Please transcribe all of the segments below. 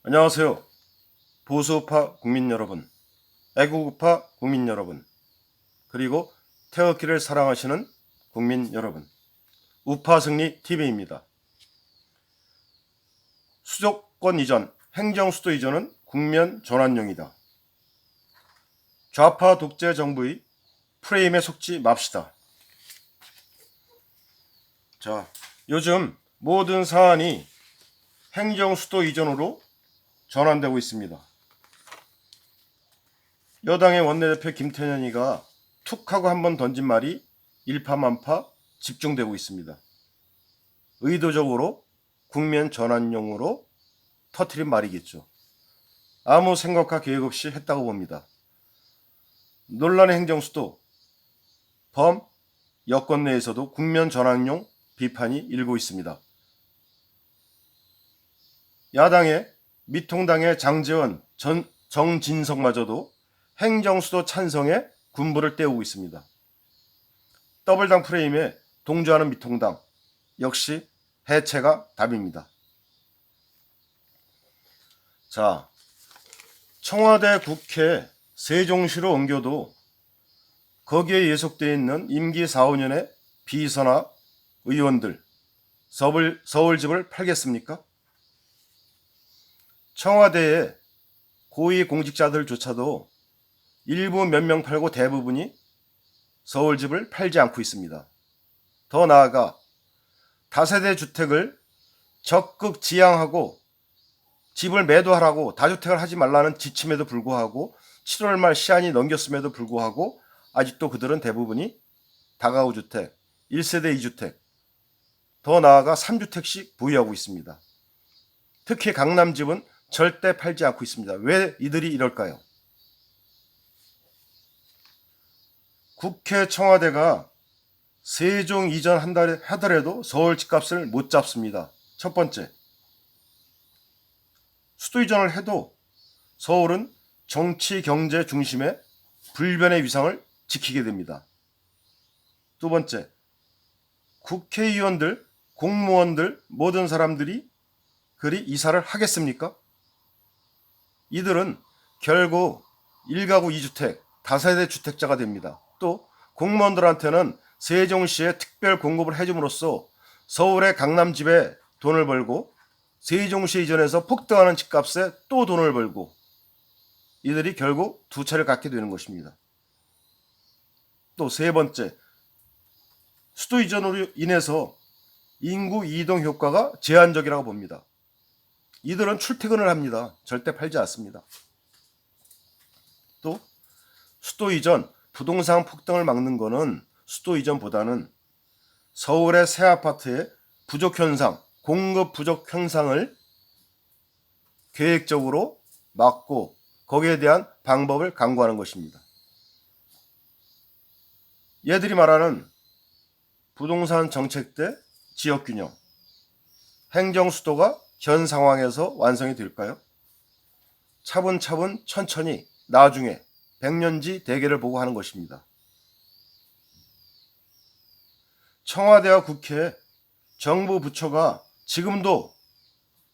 안녕하세요. 보수우파 국민 여러분, 애국우파 국민 여러분, 그리고 태극기를 사랑하시는 국민 여러분, 우파승리TV입니다. 수도권 이전, 행정수도 이전은 국면 전환용이다. 좌파 독재 정부의 프레임에 속지 맙시다. 자, 요즘 모든 사안이 행정수도 이전으로 전환되고 있습니다. 여당의 원내대표 김태년이가 툭 하고 한번 던진 말이 일파만파 집중되고 있습니다. 의도적으로 국면 전환용으로 터트린 말이겠죠. 아무 생각과 계획 없이 했다고 봅니다. 논란의 행정수도, 범, 여권 내에서도 국면 전환용 비판이 일고 있습니다. 야당의 미통당의 장제원, 정진석마저도 행정수도 찬성에 군부를 떼우고 있습니다. 더블당 프레임에 동조하는 미통당, 역시 해체가 답입니다. 자, 청와대 국회 세종시로 옮겨도 거기에 예속되어 있는 임기 4~5년의 비서나 의원들, 서울집을 팔겠습니까? 청와대의 고위 공직자들조차도 일부 몇 명 팔고 대부분이 서울집을 팔지 않고 있습니다. 더 나아가 다세대 주택을 적극 지양하고 집을 매도하라고 다주택을 하지 말라는 지침에도 불구하고 7월 말 시한이 넘겼음에도 불구하고 아직도 그들은 대부분이 다가구 주택, 1세대 2주택, 더 나아가 3주택씩 보유하고 있습니다. 특히 강남집은 절대 팔지 않고 있습니다. 왜 이들이 이럴까요? 국회 청와대가 세종 이전 하더라도 서울 집값을 못 잡습니다. 첫 번째, 수도 이전을 해도 서울은 정치 경제 중심의 불변의 위상을 지키게 됩니다. 두 번째, 국회의원들, 공무원들, 모든 사람들이 그리 이사를 하겠습니까? 이들은 결국 1가구 2주택, 다세대 주택자가 됩니다. 또 공무원들한테는 세종시에 특별 공급을 해줌으로써 서울의 강남집에 돈을 벌고 세종시 이전에서 폭등하는 집값에 또 돈을 벌고 이들이 결국 두 차를 갖게 되는 것입니다. 또 세 번째, 수도 이전으로 인해서 인구 이동 효과가 제한적이라고 봅니다. 이들은 출퇴근을 합니다. 절대 팔지 않습니다. 또 수도 이전, 부동산 폭등을 막는 것은 수도 이전보다는 서울의 새 아파트의 부족 현상, 공급 부족 현상을 계획적으로 막고 거기에 대한 방법을 강구하는 것입니다. 얘들이 말하는 부동산 정책 때 지역균형, 행정수도가 현 상황에서 완성이 될까요? 차분차분 천천히 나중에 백년지 대계를 보고 하는 것입니다. 청와대와 국회, 정부 부처가 지금도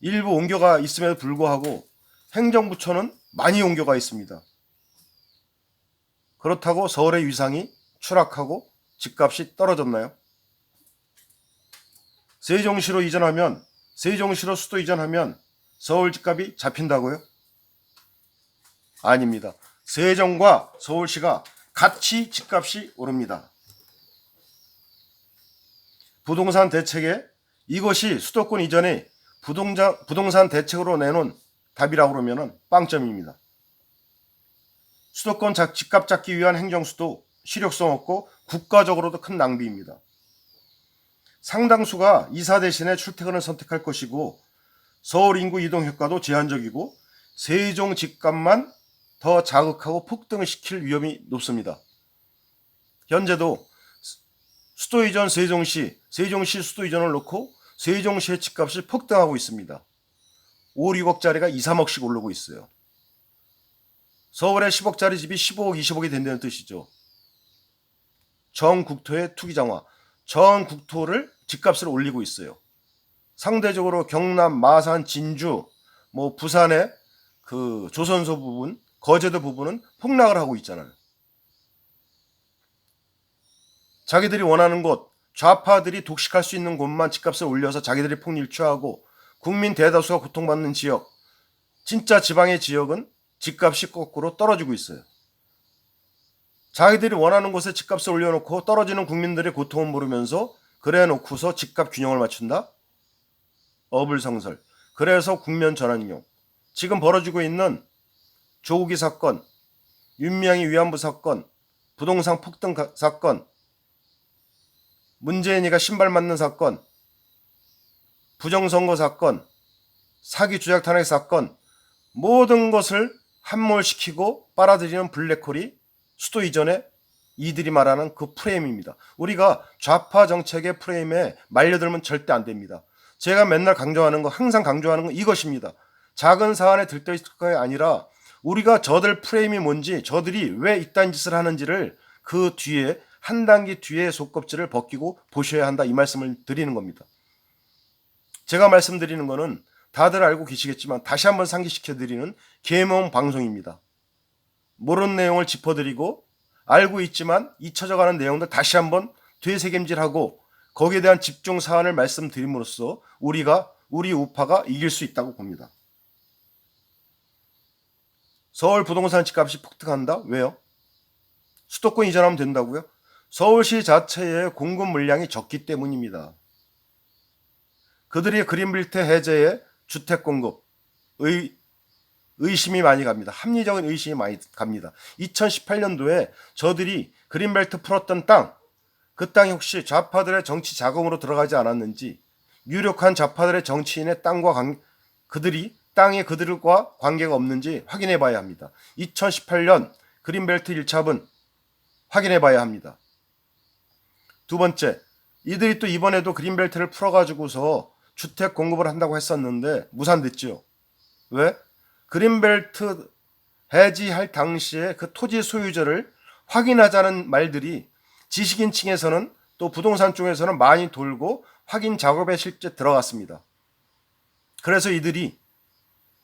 일부 옮겨가 있음에도 불구하고 행정부처는 많이 옮겨가 있습니다. 그렇다고 서울의 위상이 추락하고 집값이 떨어졌나요? 세종시로 이전하면, 세종시로 수도 이전하면 서울 집값이 잡힌다고요? 아닙니다. 세종과 서울시가 같이 집값이 오릅니다. 부동산 대책에 이것이 수도권 이전에 부동산 대책으로 내놓은 답이라고 그러면 빵점입니다. 수도권 집값 잡기 위한 행정수도 실효성 없고 국가적으로도 큰 낭비입니다. 상당수가 이사 대신에 출퇴근을 선택할 것이고 서울 인구 이동 효과도 제한적이고 세종 집값만 더 자극하고 폭등을 시킬 위험이 높습니다. 현재도 수도 이전 세종시 수도 이전을 놓고 세종시의 집값이 폭등하고 있습니다. 5, 6억짜리가 2, 3억씩 오르고 있어요. 서울의 10억짜리 집이 15억, 20억이 된다는 뜻이죠. 전 국토의 투기 장화, 전 국토를 집값을 올리고 있어요. 상대적으로 경남, 마산, 진주, 뭐 부산의 그 조선소 부분, 거제도 부분은 폭락을 하고 있잖아요. 자기들이 원하는 곳, 좌파들이 독식할 수 있는 곳만 집값을 올려서 자기들이 폭일취하고 국민 대다수가 고통받는 지역, 진짜 지방의 지역은 집값이 거꾸로 떨어지고 있어요. 자기들이 원하는 곳에 집값을 올려놓고 떨어지는 국민들의 고통을 모르면서 그래 놓고서 집값 균형을 맞춘다? 어불성설. 그래서 국면 전환용. 지금 벌어지고 있는 조국이 사건, 윤미향이 위안부 사건, 부동산 폭등 사건, 문재인이가 신발 맞는 사건, 부정선거 사건, 사기 조작 탄핵 사건, 모든 것을 함몰시키고 빨아들이는 블랙홀이 수도 이전에 이들이 말하는 그 프레임입니다. 우리가 좌파 정책의 프레임에 말려들면 절대 안 됩니다. 제가 맨날 강조하는 거, 항상 강조하는 건 이것입니다. 작은 사안에 들떠있을 게 아니라 우리가 저들 프레임이 뭔지, 저들이 왜 이딴 짓을 하는지를 그 뒤에 한 단계 뒤에 속껍질을 벗기고 보셔야 한다, 이 말씀을 드리는 겁니다. 제가 말씀드리는 거는 다들 알고 계시겠지만 다시 한번 상기시켜드리는 계몽 방송입니다. 모르는 내용을 짚어드리고 알고 있지만 잊혀져가는 내용들 다시 한번 되새김질하고 거기에 대한 집중 사안을 말씀드림으로써 우리 우파가 이길 수 있다고 봅니다. 서울 부동산 집값이 폭등한다? 왜요? 수도권 이전하면 된다고요? 서울시 자체의 공급 물량이 적기 때문입니다. 그들이 그린벨트 해제에 주택 공급, 의심이 많이 갑니다. 합리적인 의심이 많이 갑니다. 2018년도에 저들이 그린벨트 풀었던 땅, 그 땅이 혹시 좌파들의 정치 자금으로 들어가지 않았는지, 유력한 좌파들의 정치인의 땅과 그들이 땅에 그들과 관계가 없는지 확인해 봐야 합니다. 2018년 그린벨트 1차분 확인해 봐야 합니다. 두 번째, 이들이 또 이번에도 그린벨트를 풀어가지고서 주택 공급을 한다고 했었는데 무산됐죠. 왜? 그린벨트 해지할 당시에 그 토지 소유자를 확인하자는 말들이 지식인층에서는 또 부동산 쪽에서는 많이 돌고 확인 작업에 실제 들어갔습니다. 그래서 이들이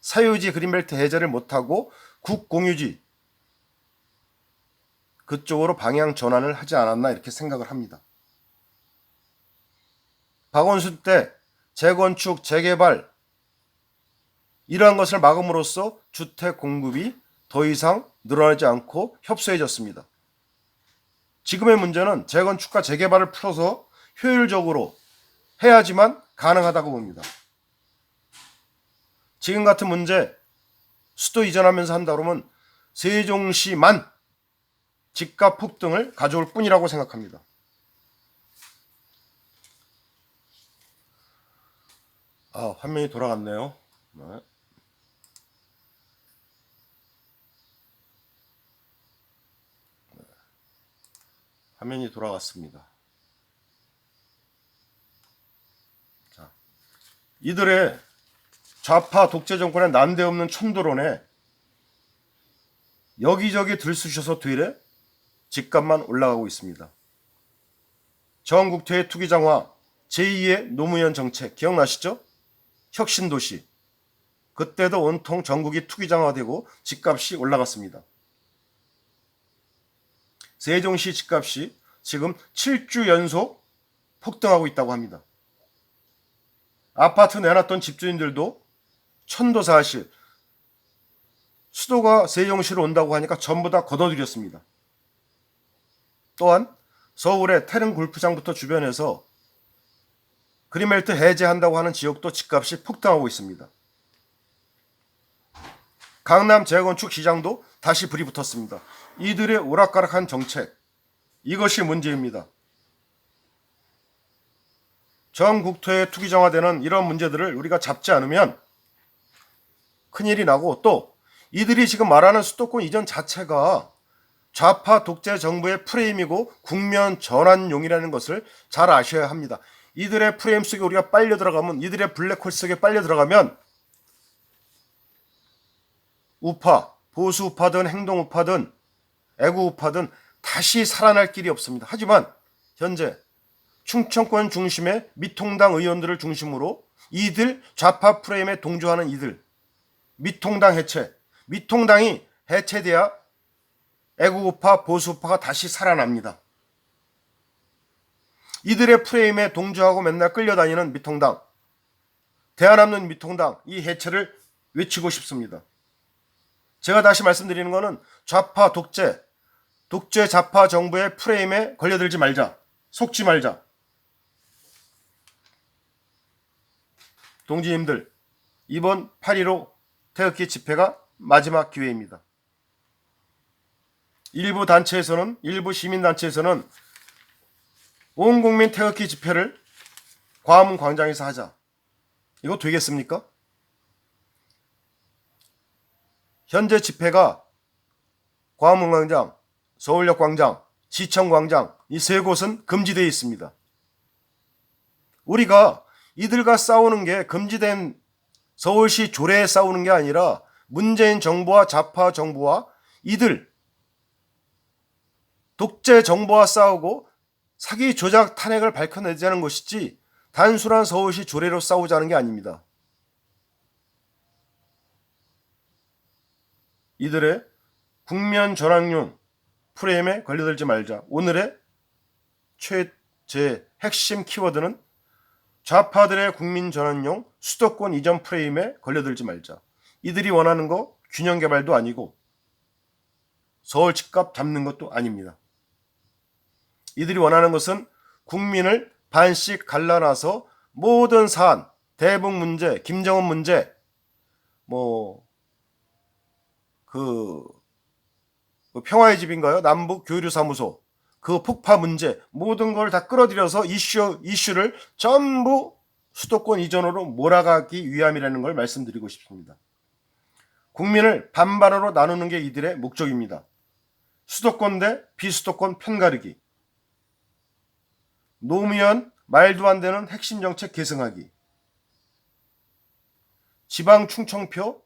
사유지 그린벨트 해제를 못하고 국공유지 그쪽으로 방향 전환을 하지 않았나 이렇게 생각을 합니다. 박원순 때 재건축, 재개발 이러한 것을 막음으로써 주택 공급이 더 이상 늘어나지 않고 협소해졌습니다. 지금의 문제는 재건축과 재개발을 풀어서 효율적으로 해야지만 가능하다고 봅니다. 지금 같은 문제 수도 이전하면서 한다 그러면 세종시만 집값 폭등을 가져올 뿐이라고 생각합니다. 화면이 돌아갔네요. 네. 화면이 돌아갔습니다. 자, 이들의 좌파 독재 정권의 난데없는 천도론에 여기저기 들쑤셔서 되레 집값만 올라가고 있습니다. 전국토의 투기장화, 제2의 노무현 정책 기억나시죠? 혁신도시. 그때도 온통 전국이 투기장화되고 집값이 올라갔습니다. 세종시 집값이 지금 7주 연속 폭등하고 있다고 합니다. 아파트 내놨던 집주인들도 천도사실, 수도가 세종시로 온다고 하니까 전부 다 걷어들였습니다. 또한 서울의 태릉 골프장부터 주변에서 그린벨트 해제한다고 하는 지역도 집값이 폭등하고 있습니다. 강남 재건축 시장도 다시 불이 붙었습니다. 이들의 오락가락한 정책, 이것이 문제입니다. 전 국토에 투기정화되는 이런 문제들을 우리가 잡지 않으면 큰일이 나고, 또 이들이 지금 말하는 수도권 이전 자체가 좌파 독재 정부의 프레임이고 국면 전환용이라는 것을 잘 아셔야 합니다. 이들의 프레임 속에 우리가 빨려 들어가면, 이들의 블랙홀 속에 빨려 들어가면 우파, 보수 우파든 행동 우파든 애국 우파든 다시 살아날 길이 없습니다. 하지만 현재 충청권 중심의 미통당 의원들을 중심으로 이들 좌파 프레임에 동조하는 이들, 미통당 해체. 미통당이 해체돼야 애국우파, 보수우파가 다시 살아납니다. 이들의 프레임에 동조하고 맨날 끌려다니는 미통당, 대한민국 미통당, 이 해체를 외치고 싶습니다. 제가 다시 말씀드리는 것은 좌파 독재 좌파 정부의 프레임에 걸려들지 말자. 속지 말자. 동지님들, 이번 8.15 태극기 집회가 마지막 기회입니다. 일부 시민단체에서는 온 국민 태극기 집회를 광화문 광장에서 하자. 이거 되겠습니까? 현재 집회가 광화문 광장, 서울역 광장, 지청 광장 이 세 곳은 금지되어 있습니다. 우리가 이들과 싸우는 게 금지된 서울시 조례에 싸우는 게 아니라 문재인 정부와 좌파 정부와 이들 독재 정부와 싸우고 사기 조작 탄핵을 밝혀내자는 것이지 단순한 서울시 조례로 싸우자는 게 아닙니다. 이들의 국면 전환용 프레임에 걸려들지 말자. 오늘의 제 핵심 키워드는 좌파들의 국민 전환용 수도권 이전 프레임에 걸려들지 말자. 이들이 원하는 거 균형 개발도 아니고 서울 집값 잡는 것도 아닙니다. 이들이 원하는 것은 국민을 반씩 갈라놔서 모든 사안, 대북 문제, 김정은 문제, 평화의 집인가요? 남북 교류사무소, 그 폭파 문제, 모든 걸 다 끌어들여서 이슈를 전부 수도권 이전으로 몰아가기 위함이라는 걸 말씀드리고 싶습니다. 국민을 반반으로 나누는 게 이들의 목적입니다. 수도권 대 비수도권 편가르기, 노무현 말도 안 되는 핵심 정책 계승하기, 지방 충청표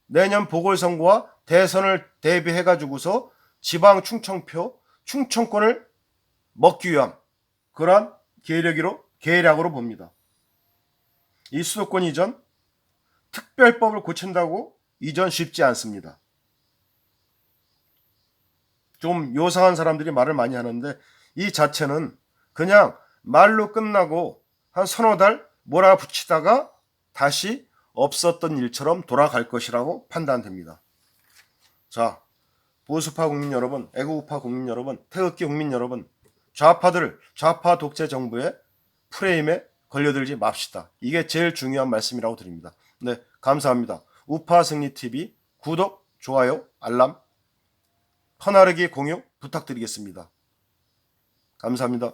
내년 보궐선거와 대선을 대비해가지고서 지방 충청권을 먹기 위한 그러한 계략으로 봅니다. 이 수도권 이전, 특별법을 고친다고 이전 쉽지 않습니다. 좀 요상한 사람들이 말을 많이 하는데 이 자체는 그냥 말로 끝나고 한 서너 달 몰아붙이다가 다시 없었던 일처럼 돌아갈 것이라고 판단됩니다. 자, 보수파 국민 여러분, 애국우파 국민 여러분, 태극기 국민 여러분, 좌파 독재 정부의 프레임에 걸려들지 맙시다. 이게 제일 중요한 말씀이라고 드립니다. 네, 감사합니다. 우파승리TV 구독, 좋아요, 알람, 퍼나르기 공유 부탁드리겠습니다. 감사합니다.